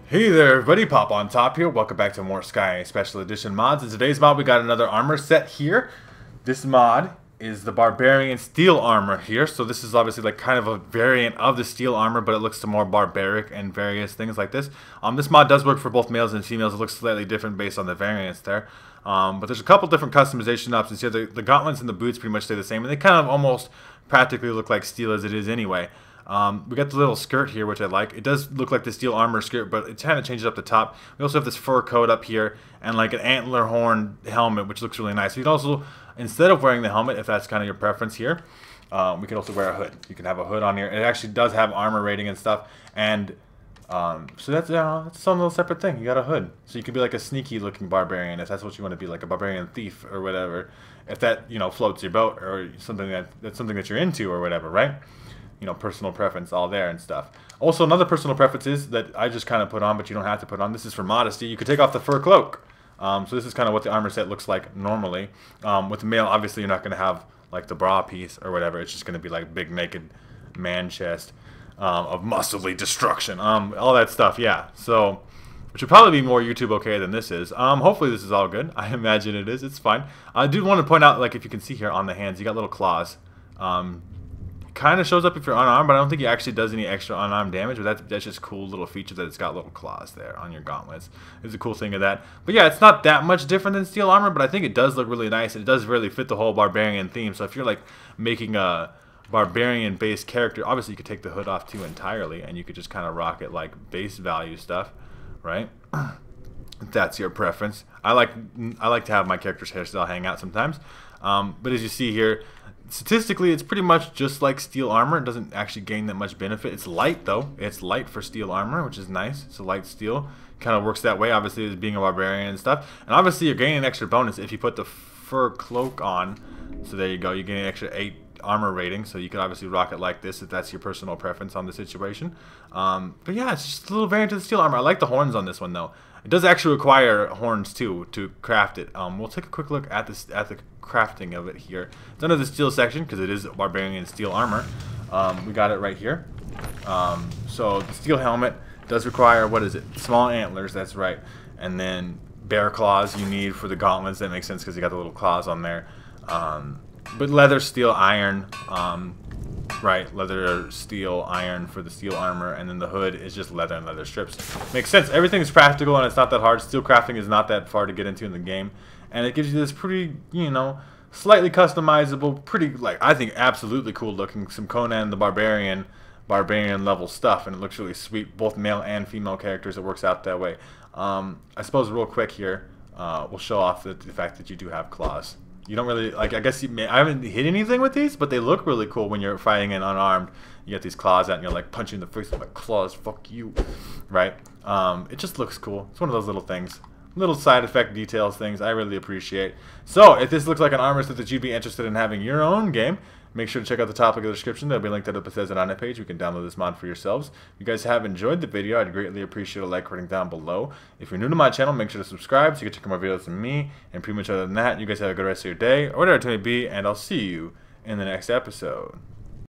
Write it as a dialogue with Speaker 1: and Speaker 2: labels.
Speaker 1: Hey there everybody, Popontop here. Welcome back to more Skyrim Special Edition mods. In today's mod we got another armor set here. This mod is the Barbarian steel armor here. So this is obviously like kind of a variant of the steel armor, but it looks more barbaric and various things like this. This mod does work for both males and females. It looks slightly different based on the variants there. But there's a couple different customization options here. The gauntlets and the boots pretty much stay the same, and they kind of almost practically look like steel as it is anyway. We got the little skirt here, which I like. It does look like the steel armor skirt, but it kind of changes up the top. We also have this fur coat up here and like an antler horn helmet, which looks really nice. You can also, instead of wearing the helmet, if that's kind of your preference here, we can also wear a hood. You can have a hood on here. It actually does have armor rating and stuff, and so that's its own little separate thing. You got a hood, so you can be like a sneaky looking barbarian if that's what you want to be, like a barbarian thief or whatever. If that floats your boat or something that's something that you're into or whatever, right? Personal preference all there and stuff. Also, another personal preference is that I just kind of put on, but you don't have to put on. This is for modesty. You could take off the fur cloak. So this is kind of what the armor set looks like normally. With the male, obviously, you're not going to have like the bra piece or whatever. It's just going to be like big naked man chest of muscly destruction. All that stuff, yeah. So, which would probably be more YouTube okay than this is. Hopefully this is all good. I imagine it is. It's fine. I do want to point out, like if you can see here on the hands, you got little claws. Kind of shows up if you're unarmed, but I don't think it actually does any extra unarmed damage. But that's just cool little feature that it's got little claws there on your gauntlets. It's a cool thing of that. But yeah, it's not that much different than steel armor, but I think it does look really nice. It does really fit the whole barbarian theme. So if you're like making a barbarian-based character, obviously you could take the hood off too entirely, and you could just kind of rock it like base value stuff, right? If that's your preference. I like to have my character's hairstyle hang out sometimes. But as you see here, statistically, it's pretty much just like steel armor. It doesn't actually gain that much benefit. It's light, though. It's light for steel armor, which is nice. It's a light steel. Kind of works that way, obviously, as being a barbarian and stuff. And obviously, you're gaining an extra bonus if you put the fur cloak on. So there you go. You're getting an extra 8 armor rating. So you can obviously rock it like this if that's your personal preference on the situation. But yeah, it's just a little variant of the steel armor. I like the horns on this one, though. It does actually require horns too to craft it. We'll take a quick look at the crafting of it here. It's under the steel section because it is barbarian steel armor. We got it right here. So the steel helmet does require, what is it? Small antlers, that's right. And then bear claws you need for the gauntlets. That makes sense because you got the little claws on there. But leather, steel, iron. Right, leather, steel, iron for the steel armor, and then the hood is just leather and leather strips. Makes sense. Everything's practical and it's not that hard. Steel crafting is not that far to get into in the game, and it gives you this pretty, slightly customizable, pretty, like, I think absolutely cool looking, some Conan the Barbarian level stuff, and it looks really sweet. Both male and female characters, it works out that way. I suppose real quick here, we'll show off the fact that you do have claws. You don't really, like, I guess I haven't hit anything with these, but they look really cool when you're fighting in unarmed. You get these claws out and you're like punching in the face with my claws, fuck you, right? It just looks cool. It's one of those little things. Little side effect details things I really appreciate. So, if this looks like an armor set that you'd be interested in having your own game, make sure to check out the top link of the description. There'll be a link to the Bethesda on that page. You can download this mod for yourselves. If you guys have enjoyed the video, I'd greatly appreciate a like rating down below. If you're new to my channel, make sure to subscribe so you can check out more videos from me. And pretty much other than that, you guys have a good rest of your day, or whatever it may be, and I'll see you in the next episode.